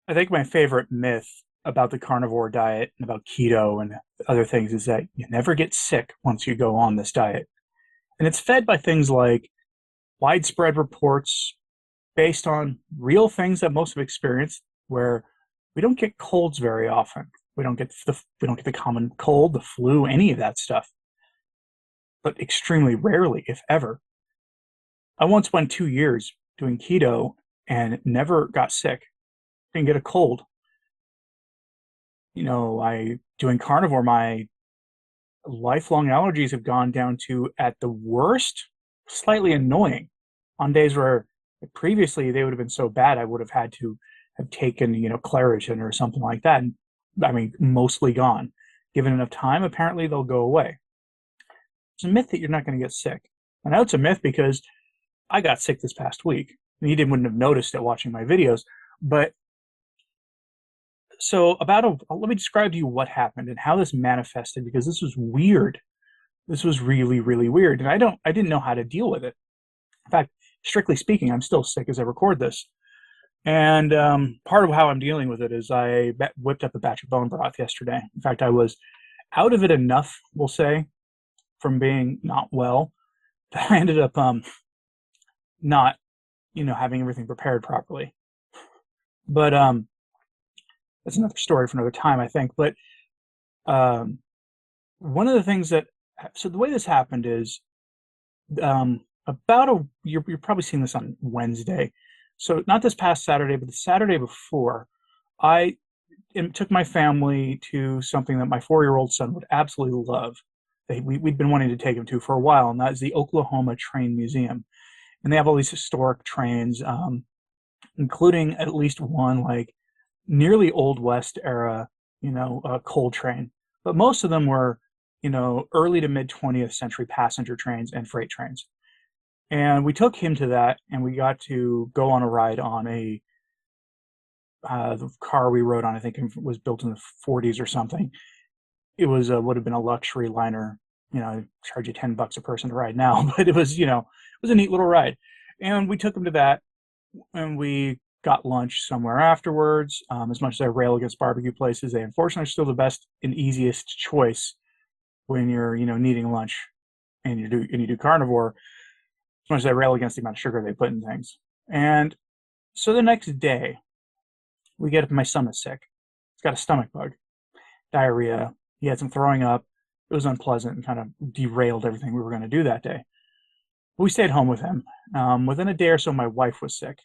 I think my favorite myth about the carnivore diet and about keto and other things is that you never get sick once you go on this diet. And it's fed by things like widespread reports based on real things that most have experienced, where we don't get colds very often. We don't get the common cold, the flu, any of that stuff, but extremely rarely, if ever. I once went 2 years doing keto and never got sick. Didn't get a cold. I doing carnivore, my lifelong allergies have gone down to, at the worst, slightly annoying. On days where previously they would have been so bad, I would have had to have taken, Claritin or something like that. And I mean, mostly gone. Given enough time, apparently they'll go away. It's a myth that you're not going to get sick. I know it's a myth because I got sick this past week. And you wouldn't have noticed it watching my videos, but let me describe to you what happened and how this manifested, because this was weird. This was really, really weird, and I didn't know how to deal with it. In fact, strictly speaking, I'm still sick as I record this. And part of how I'm dealing with it is I whipped up a batch of bone broth yesterday. In fact, I was out of it enough, we'll say, from being not well, that I ended up not, having everything prepared properly. But that's another story for another time, I think. But um, one of the things so the way this happened is you're probably seeing this on Wednesday. So not this past Saturday, but the Saturday before, I took my family to something that my 4-year-old son would absolutely love. We'd been wanting to take him to for a while, and that is the Oklahoma Train Museum. And they have all these historic trains, including at least one like nearly Old West era, coal train. But most of them were, early to mid 20th century passenger trains and freight trains. And we took him to that, and we got to go on a ride on the car we rode on. I think it was built in the 40s or something. It was would have been a luxury liner. Charge you $10 a person to ride now, but it was, it was a neat little ride. And we took him to that, and we got lunch somewhere afterwards. As much as I rail against barbecue places, they unfortunately are still the best and easiest choice when you're, needing lunch and you do carnivore. As much as I rail against the amount of sugar they put in things. And so the next day, we get up, my son is sick. He's got a stomach bug, diarrhea. He had some throwing up. It was unpleasant and kind of derailed everything we were going to do that day. But we stayed home with him. Within a day or so, my wife was sick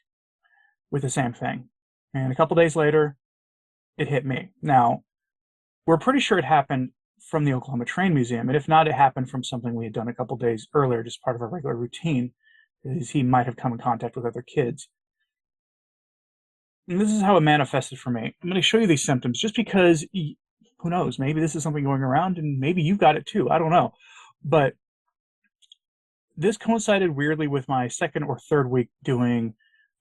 with the same thing. And a couple days later, it hit me. Now, we're pretty sure it happened from the Oklahoma Train Museum. And if not, it happened from something we had done a couple days earlier, just part of our regular routine, because he might have come in contact with other kids. And this is how it manifested for me. I'm going to show you these symptoms just because, who knows, maybe this is something going around and maybe you've got it too. I don't know. But this coincided weirdly with my second or third week doing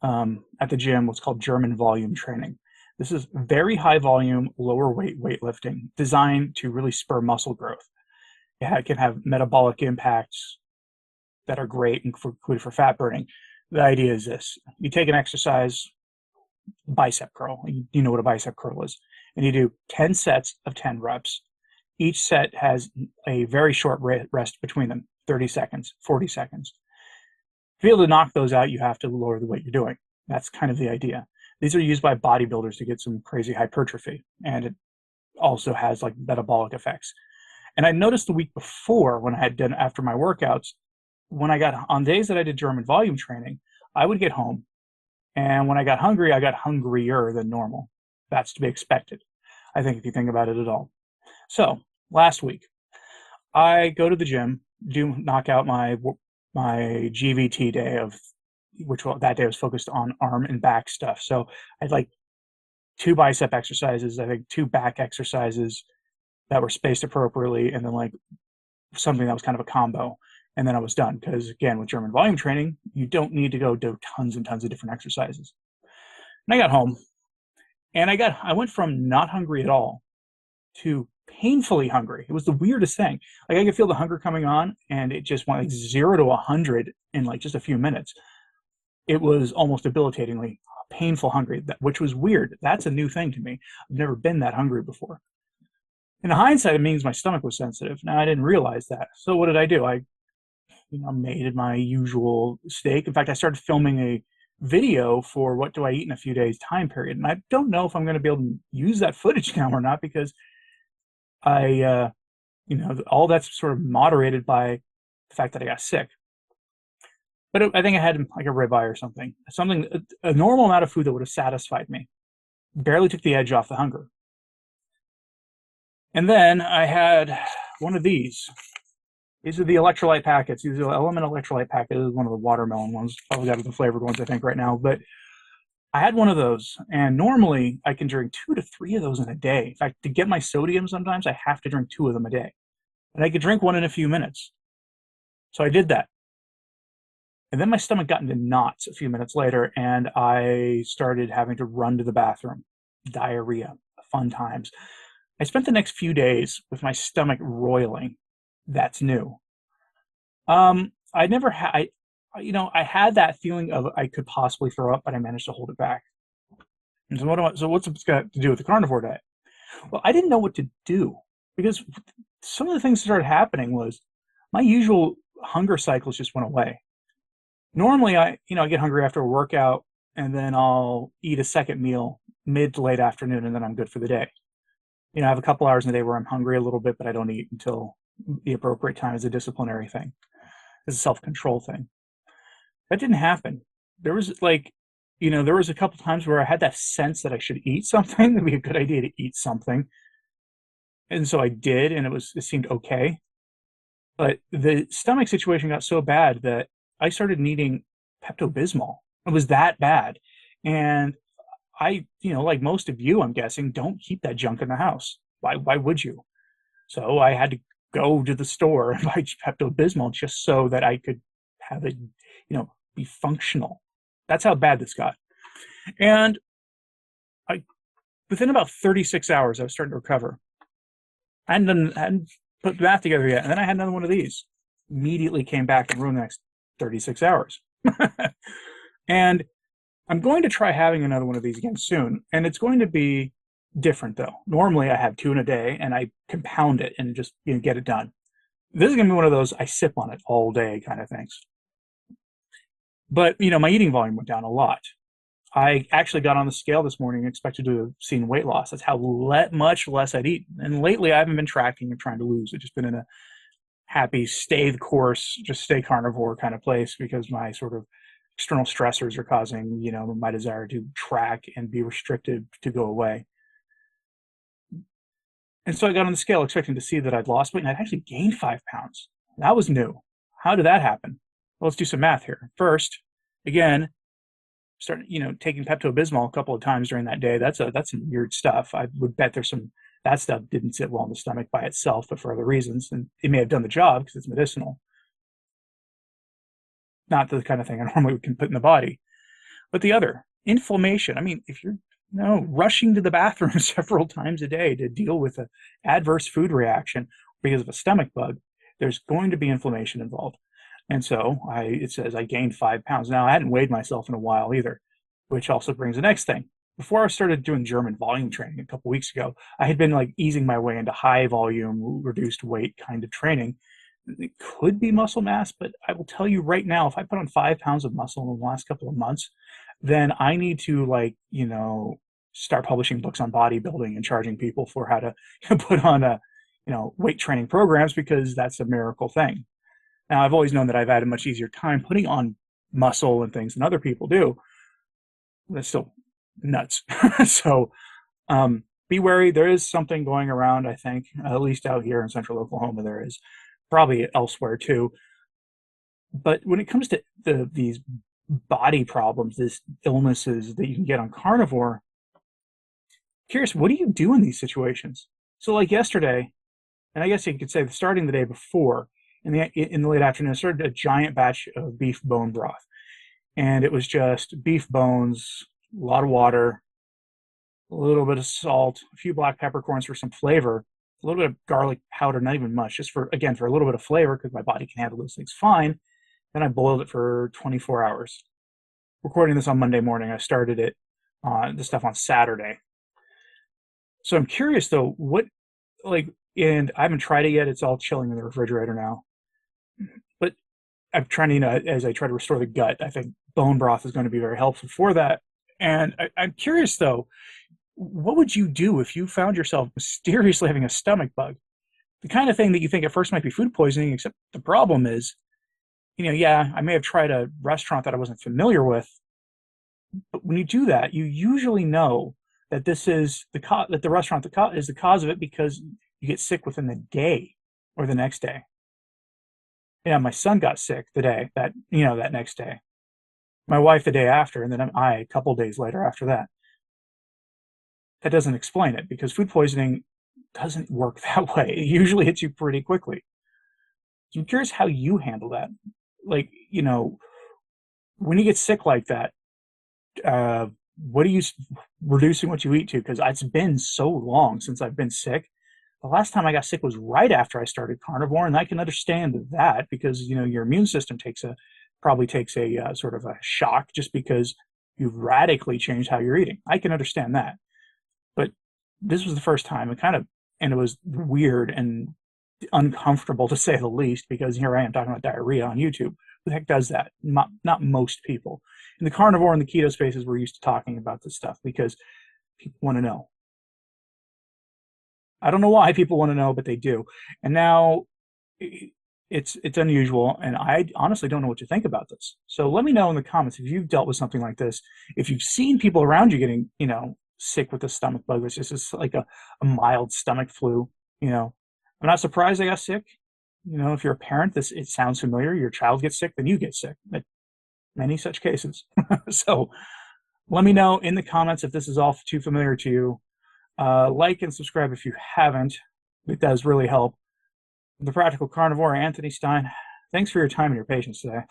at the gym what's called German volume training. This is very high volume, lower weight weightlifting designed to really spur muscle growth. It can have metabolic impacts that are great, including for fat burning. The idea is this: you take an exercise, bicep curl. You know what a bicep curl is. And you do 10 sets of 10 reps. Each set has a very short rest between them, 30 seconds, 40 seconds. To be able to knock those out, you have to lower the weight you're doing. That's kind of the idea. These are used by bodybuilders to get some crazy hypertrophy, and it also has like metabolic effects. And I noticed the week before, when I had done after my workouts, when I got on days that I did German volume training, I would get home, and when I got hungry, I got hungrier than normal. That's to be expected, I think, if you think about it at all. So last week, I go to the gym, knock out my GVT day that day was focused on arm and back stuff. So I had like 2 bicep exercises, I think 2 back exercises that were spaced appropriately, and then like something that was kind of a combo. And then I was done, because again, with German volume training, you don't need to go do tons and tons of different exercises. And I got home, and I went from not hungry at all to painfully hungry. It was the weirdest thing. Like, I could feel the hunger coming on, and it just went like 0 to 100 in like just a few minutes. It was almost debilitatingly painful hungry, which was weird. That's a new thing to me. I've never been that hungry before. In hindsight, it means my stomach was sensitive. Now I didn't realize that. So what did I do? I, made my usual steak. In fact, I started filming a video for what do I eat in a few days time period. And I don't know if I'm going to be able to use that footage now or not because all that's sort of moderated by the fact that I got sick. But I think I had like a ribeye or something, a normal amount of food that would have satisfied me. Barely took the edge off the hunger. And then I had one of these. These are the electrolyte packets. These are Element electrolyte packets. This is one of the watermelon ones. Probably got the flavored ones, I think, right now. But I had one of those, and normally I can drink 2 to 3 of those in a day. In fact, to get my sodium, sometimes I have to drink 2 of them a day. And I could drink one in a few minutes. So I did that. And then my stomach got into knots a few minutes later, and I started having to run to the bathroom. Diarrhea, fun times. I spent the next few days with my stomach roiling. That's new. I never had, I had that feeling of I could possibly throw up, but I managed to hold it back. And so what's it got to do with the carnivore diet? Well, I didn't know what to do because some of the things that started happening was my usual hunger cycles just went away. Normally, I get hungry after a workout, and then I'll eat a second meal mid to late afternoon, and then I'm good for the day. I have a couple hours in the day where I'm hungry a little bit, but I don't eat until the appropriate time. As a disciplinary thing, as a self-control thing. That didn't happen. There was there was a couple times where I had that sense that I should eat something. It'd be a good idea to eat something, and so I did, and it seemed okay. But the stomach situation got so bad that I started needing Pepto-Bismol. It was that bad. And I, like most of you, I'm guessing, don't keep that junk in the house. Why would you? So I had to go to the store and buy Pepto-Bismol just so that I could have it, be functional. That's how bad this got. And within about 36 hours, I was starting to recover. I hadn't put the math together yet. And then I had another one of these. Immediately came back and ruined the next 36 hours. And I'm going to try having another one of these again soon. And it's going to be different, though. Normally, I have 2 in a day, and I compound it and just get it done. This is going to be one of those I sip on it all day kind of things. But, my eating volume went down a lot. I actually got on the scale this morning and expected to have seen weight loss. That's how much less I'd eaten. And lately, I haven't been tracking or trying to lose. I've just been in a happy, stay the course, just stay carnivore kind of place because my sort of external stressors are causing, my desire to track and be restricted to go away. And so I got on the scale expecting to see that I'd lost weight, and I'd actually gained 5 pounds. That was new. How did that happen? Well, let's do some math here. First, again, start, taking Pepto-Bismol a couple of times during that day. That's some weird stuff. I would bet that stuff didn't sit well in the stomach by itself, but for other reasons. And it may have done the job because it's medicinal. Not the kind of thing I normally can put in the body. But the other, inflammation. I mean, if you're rushing to the bathroom several times a day to deal with an adverse food reaction because of a stomach bug, there's going to be inflammation involved. And so it says I gained 5 pounds. Now, I hadn't weighed myself in a while either, which also brings the next thing. Before I started doing German volume training a couple weeks ago, I had been easing my way into high volume, reduced weight kind of training. It could be muscle mass, but I will tell you right now, if I put on 5 pounds of muscle in the last couple of months, then I need to start publishing books on bodybuilding and charging people for how to put on weight training programs because that's a miracle thing. Now, I've always known that I've had a much easier time putting on muscle and things than other people do. That's still nuts. So be wary. There is something going around, I think, at least out here in central Oklahoma, there is. Probably elsewhere too. But when it comes to these body problems, these illnesses that you can get on carnivore, curious, what do you do in these situations? So like yesterday, and I guess you could say starting the day before, in the late afternoon, I started a giant batch of beef bone broth. And it was just beef bones, a lot of water, a little bit of salt, a few black peppercorns for some flavor, a little bit of garlic powder, not even much, just for a little bit of flavor because my body can handle those things fine. Then I boiled it for 24 hours. recording this on Monday morning. I started it the stuff on Saturday. So I'm curious though, what like, and I haven't tried it yet. It's all chilling in the refrigerator now. But I'm trying to, as I try to restore the gut, I think bone broth is going to be very helpful for that. And I'm curious though, what would you do if you found yourself mysteriously having a stomach bug? The kind of thing that you think at first might be food poisoning, except the problem is, yeah, I may have tried a restaurant that I wasn't familiar with, but when you do that, you usually know that this is that the restaurant is the cause of it because you get sick within the day or the next day. Yeah, my son got sick the day that next day. My wife the day after, and then I a couple days later after that. That doesn't explain it because food poisoning doesn't work that way. It usually hits you pretty quickly. So I'm curious how you handle that. Like, when you get sick like that, what are you reducing what you eat to? Because it's been so long since I've been sick. The last time I got sick was right after I started carnivore, and I can understand that because your immune system probably takes a sort of a shock just because you've radically changed how you're eating. I can understand that, but this was the first time, and it was weird and uncomfortable to say the least because here I am talking about diarrhea on YouTube. Who the heck does that? Not most people. In the carnivore and the keto spaces, we're used to talking about this stuff because people want to know. I don't know why people want to know, but they do. And now it's unusual, and I honestly don't know what to think about this. So let me know in the comments if you've dealt with something like this, if you've seen people around you getting, sick with a stomach bug. It's just like a mild stomach flu. I'm not surprised I got sick. If you're a parent, it sounds familiar. Your child gets sick, then you get sick. Many such cases. So let me know in the comments if this is all too familiar to you. Like and subscribe if you haven't. It does really help. The Practical Carnivore, Anthony Stine. Thanks for your time and your patience today.